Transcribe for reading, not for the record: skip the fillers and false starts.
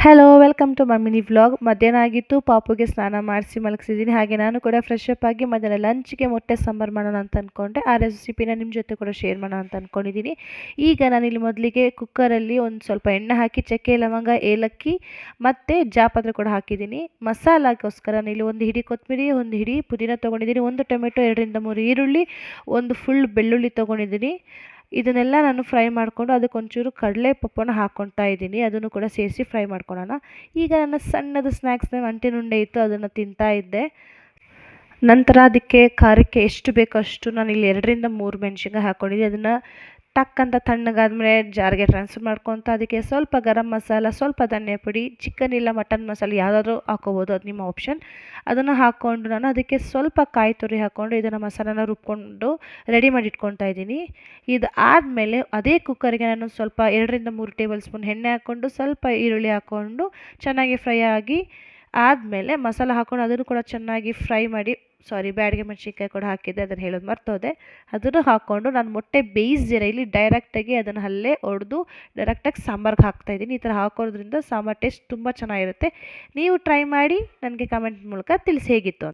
Hello welcome to my mini vlog. ಮಧ್ಯಾಹ್ನ ಆಗಿತ್ತು, ಪಾಪುಗೆ ಸ್ನಾನ ಮಾಡಿಸಿ ಮಲಗಿಸಿದ್ದೀನಿ. ಹಾಗೆ ನಾನು ಕೂಡ ಫ್ರೆಶ್ ಅಪ್ ಆಗಿ ಮಧ್ಯಾಹ್ನ ಲಂಚ್ಗೆ ಮೊಟ್ಟೆ ಸಾಂಬಾರು ಮಾಡೋಣ ಅಂತ ಅಂದ್ಕೊಂಡೆ. ಆ ರೆಸಿಪಿನ ನಿಮ್ಮ ಜೊತೆ ಕೂಡ ಶೇರ್ ಮಾಡೋಣ ಅಂತ ಅಂದ್ಕೊಂಡಿದ್ದೀನಿ. ಈಗ ನಾನಿಲ್ಲಿ ಮೊದಲಿಗೆ ಕುಕ್ಕರಲ್ಲಿ ಒಂದು ಸ್ವಲ್ಪ ಎಣ್ಣೆ ಹಾಕಿ ಚಕ್ಕೆ ಲವಂಗ ಏಲಕ್ಕಿ ಮತ್ತು ಜಾಪತ್ರೆ ಕೂಡ ಹಾಕಿದ್ದೀನಿ. ಮಸಾಲಾಗೋಸ್ಕರ ನಾನಿಲ್ಲಿ ಒಂದು ಹಿಡಿ ಕೊತ್ತಂಬರಿ, ಒಂದು ಹಿಡಿ ಪುದೀನ ತೊಗೊಂಡಿದ್ದೀನಿ, ಒಂದು ಟೊಮೆಟೊ, 2-3 ಈರುಳ್ಳಿ, ಒಂದು ಫುಲ್ ಬೆಳ್ಳುಳ್ಳಿ ತೊಗೊಂಡಿದ್ದೀನಿ. ಇದನ್ನೆಲ್ಲ ನಾನು ಫ್ರೈ ಮಾಡಿಕೊಂಡು ಅದಕ್ಕೊಂಚೂರು ಕಡಲೆ ಪಪ್ಪನ್ನು ಹಾಕ್ಕೊಳ್ತಾ ಇದ್ದೀನಿ. ಅದನ್ನು ಕೂಡ ಸೇರಿಸಿ ಫ್ರೈ ಮಾಡ್ಕೊಳ್ಳೋಣ. ಈಗ ನನ್ನ ಸಣ್ಣದು ಸ್ನ್ಯಾಕ್ಸ್ನ ಅಂಟಿನುಂಡೆ ಇತ್ತು, ಅದನ್ನು ತಿಂತಾ ಇದ್ದೆ. ನಂತರ ಅದಕ್ಕೆ ಖಾರಕ್ಕೆ ಎಷ್ಟು ಬೇಕೋ ಅಷ್ಟು ನಾನಿಲ್ಲಿ 2-3 ಮೆಣಸಿನ್ಕಾಯಿ ಹಾಕ್ಕೊಂಡಿದ್ದೆ. ಅದನ್ನು ಟಕ್ ಅಂತ ತಣ್ಣಗಾದ್ಮೇಲೆ ಜಾರ್ಗೆ ಟ್ರಾನ್ಸ್ಫರ್ ಮಾಡ್ಕೊತ ಅದಕ್ಕೆ ಸ್ವಲ್ಪ ಗರಂ ಮಸಾಲ, ಸ್ವಲ್ಪ ಧನಿಯಾ ಪುಡಿ, ಚಿಕನ್ ಇಲ್ಲ ಮಟನ್ ಮಸಾಲೆ ಯಾವುದಾದ್ರೂ ಹಾಕೋಬೋದು, ಅದು ನಿಮ್ಮ ಆಪ್ಷನ್. ಅದನ್ನು ಹಾಕ್ಕೊಂಡು ನಾನು ಅದಕ್ಕೆ ಸ್ವಲ್ಪ ಕಾಯಿ ತುರಿ ಹಾಕ್ಕೊಂಡು ಇದನ್ನು ಮಸಾಲಾನ ರುಬ್ಕೊಂಡು ರೆಡಿ ಮಾಡಿ ಇಟ್ಕೊತಾ ಇದ್ದೀನಿ. ಇದು ಆದಮೇಲೆ ಅದೇ ಕುಕ್ಕರಿಗೆ ನಾನು ಸ್ವಲ್ಪ 2-3 ಟೇಬಲ್ ಸ್ಪೂನ್ ಎಣ್ಣೆ ಹಾಕ್ಕೊಂಡು ಸ್ವಲ್ಪ ಈರುಳ್ಳಿ ಹಾಕ್ಕೊಂಡು ಚೆನ್ನಾಗಿ ಫ್ರೈ ಆಗಿ ಆದಮೇಲೆ ಮಸಾಲ ಹಾಕ್ಕೊಂಡು ಅದನ್ನು ಕೂಡ ಚೆನ್ನಾಗಿ ಫ್ರೈ ಮಾಡಿ, ಬ್ಯಾಡಿಗೆ ಮೆಣಸಿನ್ಕಾಯಿ ಕೂಡ ಹಾಕಿದ್ದೆ, ಅದನ್ನು ಹೇಳೋದು ಮರ್ತೋದೆ. ಅದನ್ನು ಹಾಕ್ಕೊಂಡು ನಾನು ಮೊಟ್ಟೆ ಬೇಯಿಸ್ದಿರ ಇಲ್ಲಿ ಡೈರೆಕ್ಟಾಗಿ ಅದನ್ನು ಅಲ್ಲೇ ಒಡೆದು ಡೈರೆಕ್ಟಾಗಿ ಸಾಂಬಾರ್ಗೆ ಹಾಕ್ತಾಯಿದ್ದೀನಿ. ಈ ಥರ ಹಾಕೋದ್ರಿಂದ ಸಾಂಬಾರು ಟೇಸ್ಟ್ ತುಂಬ ಚೆನ್ನಾಗಿರುತ್ತೆ. ನೀವು ಟ್ರೈ ಮಾಡಿ ನನಗೆ ಕಮೆಂಟ್ ಮೂಲಕ ತಿಳಿಸಿ ಹೇಗಿತ್ತು ಅಂತ.